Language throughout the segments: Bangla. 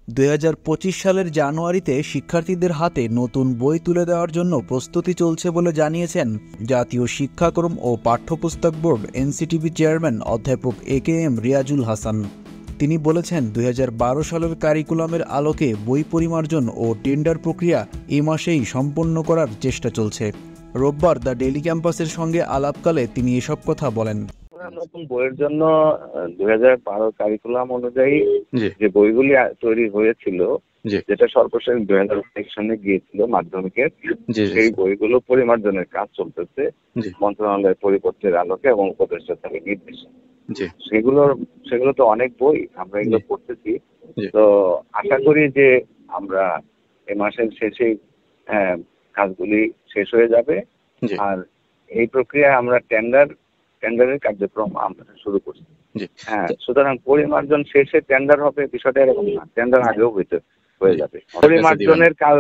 2025 সালের জানুয়ারিতে শিক্ষার্থীদের হাতে নতুন বই তুলে দেওয়ার জন্য প্রস্তুতি চলছে বলে জানিয়েছেন জাতীয় শিক্ষাক্রম ও পাঠ্যপুস্তক বোর্ড এনসিটিবি চেয়ারম্যান অধ্যাপক একেএম রিয়াজুল হাসান। তিনি বলেছেন, 2012 সালের কারিকুলামের আলোকে বই পরিমার্জন ও টেন্ডার প্রক্রিয়া এই মাসেই সম্পন্ন করার চেষ্টা চলছে। রোববার দ্য ডেইলি ক্যাম্পাসের সঙ্গে আলাপকালে তিনি এসব কথা বলেন। নতুন বইয়ের জন্য 2012 কারিকুলাম অনুযায়ী যে বইগুলি তৈরি হয়েছিল, যেটা সর্বশেষ 2022 সালে গিয়েছিল মাধ্যমিকের, সেই বইগুলো পরিমার্জনের কাজ চলতেছে মন্ত্রণালয়ের পরিপত্রের আলোকে এবং উপদেষ্টা থেকে নির্দেশে। সেগুলো তো অনেক বই, আমরা এগুলো পড়তেছি। তো আশা করি যে আমরা এই মাসের শেষেই কাজগুলি শেষ হয়ে যাবে। আর এই প্রক্রিয়ায় আমরা টেন্ডারের কার্যক্রম আমরা শুরু করছি। সুতরাং পরিমার্জন শেষে টেন্ডার হবে, বিষয়টা এরকম না, টেন্ডার আগেও হয়ে যাবে। পরিমার্জনের কাজ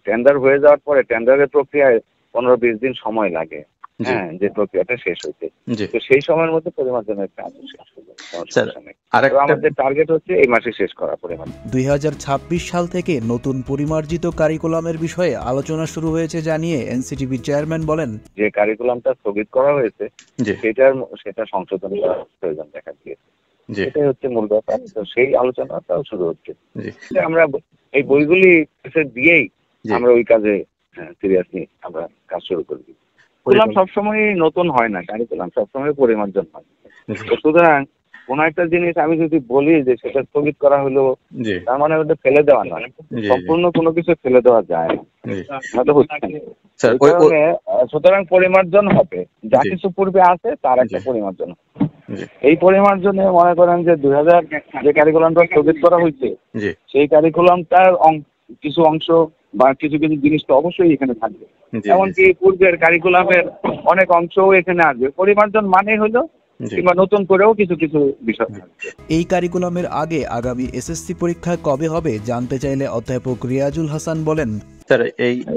টেন্ডার হয়ে যাওয়ার পরে টেন্ডারের প্রক্রিয়ায় 15-20 দিন সময় লাগে, যে প্রক্রিয়াটা শেষ হইতে। তো সেই সময়ের মধ্যে পরিমার্জনের কাজ শেষ হয়ে যাবে। আমাদের টার্গেট হচ্ছে এই মাসে শেষ করা পরিমার্জন। 2026 সাল থেকে নতুন পরিমার্জিত কারিকুলামের বিষয়ে আলোচনা শুরু হয়েছে জানিয়ে এনসিটিবি চেয়ারম্যান বলেন, যে কারিকুলামটা স্থগিত করা হয়েছে সেটা সংশোধন করার প্রয়োজন দেখা দিয়েছে। এটাই হচ্ছে মূল ব্যাপার। তো সেই আলোচনাটাও শুরু হচ্ছে। আমরা এই বইগুলি দিয়েই আমরা ওই কাজে সিরিয়াসলি আমরা কাজ শুরু করবি। কারিকুলাম সবসময় নতুন হয় না, কারিকুলাম সবসময় পরিমার্জন হয়। সুতরাং কোন একটা জিনিস আমি যদি বলি যে সেটা স্থগিত করা হলো, তার মানে ওটা ফেলে দেওয়া নয়। সম্পূর্ণ কোনো কিছু ফেলে দেওয়া যায় না, সুতরাং পরিমার্জন হবে। যা কিছু পূর্বে আছে তার একটা পরিমার্জন হবে। এই পরিমার্জনে মনে করেন যে 2000 যে কারিকুলামটা স্থগিত করা হয়েছে, সেই কারিকুলামটার কিছু অংশ বা কিছু কিছু জিনিস তো অবশ্যই এখানে থাকবে। এমনকি পূর্বের কারিকুলামের অনেক অংশও এখানে আসবে। পরিমার্জন মানে হলো কিংবা নতুন করেও কিছু কিছু বিষয়। এই কারিকুলামের আগে আগামী এসএসসি পরীক্ষা কবে হবে জানতে চাইলে অধ্যাপক রিয়াজুল হাসান বলেন, স্যার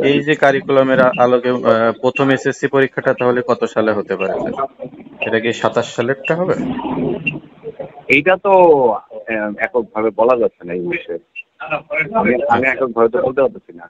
এই যে কারিকুলামের আলোকে প্রথম এসএসসি পরীক্ষাটা তাহলে কত সালে হতে পারে? এটা কি 27 সালেরটা হবে? এইটা তো এককভাবে বলা যাচ্ছে না, এই বিষয়ে আমি এককভাবে তো বলতে পারছি না।